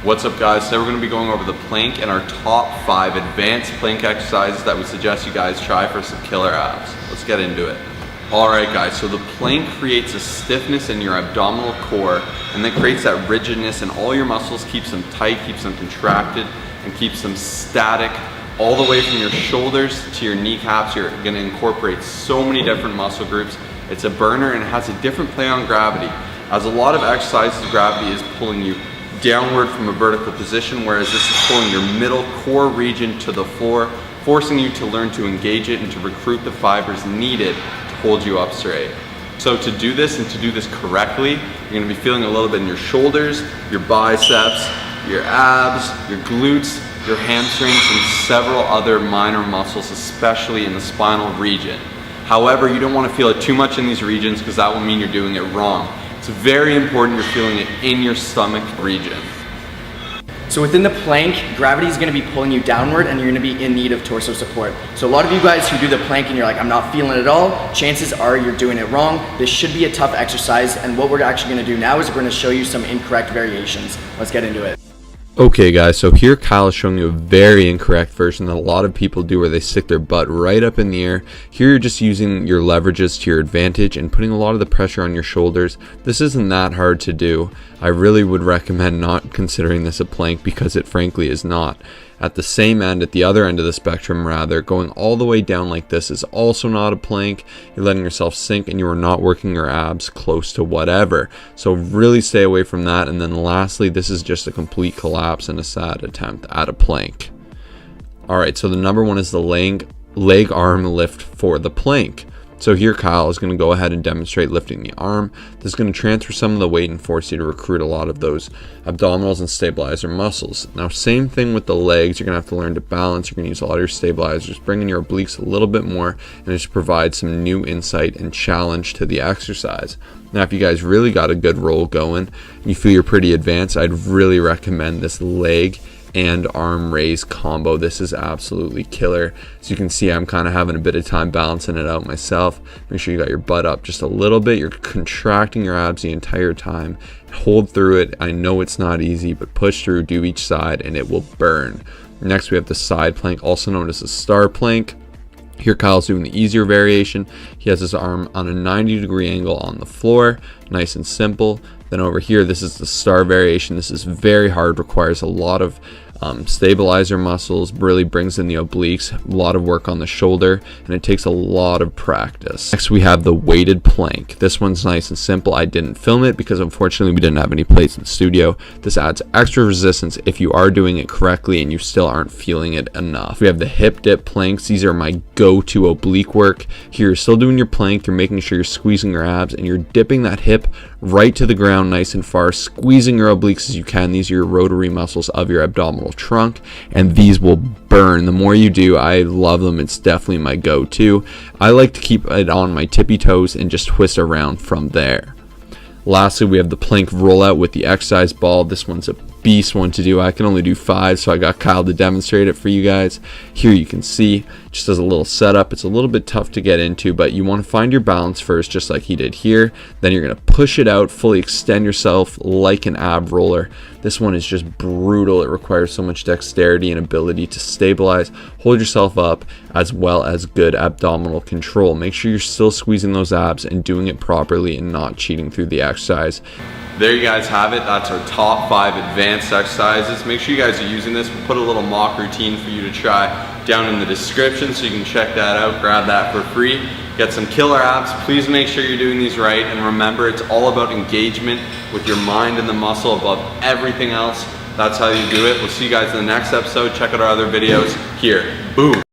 What's up guys, today we're going to be going over the plank and our top 5 advanced plank exercises that we suggest you guys try for some killer abs. Let's get into it. Alright guys, so the plank creates a stiffness in your abdominal core and then creates that rigidness in all your muscles, keeps them tight, keeps them contracted, and keeps them static all the way from your shoulders to your kneecaps. You're going to incorporate so many different muscle groups. It's a burner and it has a different play on gravity. As a lot of exercises, gravity is pulling you downward from a vertical position, whereas this is pulling your middle core region to the floor, forcing you to learn to engage it and to recruit the fibers needed to hold you up straight. So to do this and to do this correctly, you're going to be feeling a little bit in your shoulders, your biceps, your abs, your glutes, your hamstrings, and several other minor muscles, especially in the spinal region. However, you don't want to feel it too much in these regions because that will mean you're doing it wrong. It's very important you're feeling it in your stomach region. So within the plank, gravity is going to be pulling you downward and you're going to be in need of torso support. So a lot of you guys who do the plank and you're like, I'm not feeling it at all, chances are you're doing it wrong. This should be a tough exercise, and what we're actually going to do now is we're going to show you some incorrect variations. Let's get into it. Okay guys, so here Kyle is showing you a very incorrect version that a lot of people do, where they stick their butt right up in the air. Here you're just using your leverages to your advantage and putting a lot of the pressure on your shoulders. This isn't that hard to do. I really would recommend not considering this a plank because it frankly is not. At the same end, at the other end of the spectrum rather, going all the way down like this is also not a plank. You're letting yourself sink and you are not working your abs close to whatever. So really stay away from that. And then lastly, this is just a complete collapse and a sad attempt at a plank. Alright, so the number one is the leg arm lift for the plank. So here Kyle is going to go ahead and demonstrate lifting the arm. This is going to transfer some of the weight and force you to recruit a lot of those abdominals and stabilizer muscles. Now same thing with the legs, you're going to have to learn to balance. You're going to use a lot of your stabilizers, bringing your obliques a little bit more, and just provide some new insight and challenge to the exercise. Now if you guys really got a good roll going and you feel you're pretty advanced, I'd really recommend this leg and arm raise combo. This is absolutely killer. As you can see, I'm kind of having a bit of time balancing it out myself. Make sure you got your butt up just a little bit. You're contracting your abs the entire time. Hold through it. I know it's not easy, but push through, do each side, and it will burn. Next, we have the side plank, also known as the star plank. Here Kyle's doing the easier variation. He has his arm on a 90-degree angle on the floor, nice and simple. Then over here, this is the star variation. This is very hard, requires a lot of stabilizer muscles, really brings in the obliques, a lot of work on the shoulder, and it takes a lot of practice. Next we have the weighted plank. This one's nice and simple. I didn't film it because unfortunately we didn't have any plates in the studio. This adds extra resistance if you are doing it correctly and you still aren't feeling it enough. We have the hip dip planks. These are my go-to oblique work. Here you're still doing your plank, you're making sure you're squeezing your abs and you're dipping that hip right to the ground nice and far, squeezing your obliques as you can. These are your rotary muscles of your abdominal trunk, and these will burn. The more you do, I love them. It's definitely my go-to. I like to keep it on my tippy toes and just twist around from there. Lastly, we have the plank rollout with the exercise ball. This one's a beast one to do. I can only do 5, so I got Kyle to demonstrate it for you guys. Here you can see, just as a little setup, it's a little bit tough to get into, but you want to find your balance first, just like he did here. Then you're going to push it out, fully extend yourself like an ab roller. This one is just brutal. It requires so much dexterity and ability to stabilize, hold yourself up, as well as good abdominal control. Make sure you're still squeezing those abs and doing it properly and not cheating through the exercise. There you guys have it. That's our top 5 advanced exercises. Make sure you guys are using this. We'll put a little mock routine for you to try down in the description so you can check that out, grab that for free. Get some killer abs. Please make sure you're doing these right, and remember, it's all about engagement with your mind and the muscle above everything else. That's how you do it. We'll see you guys in the next episode. Check out our other videos here. Boom.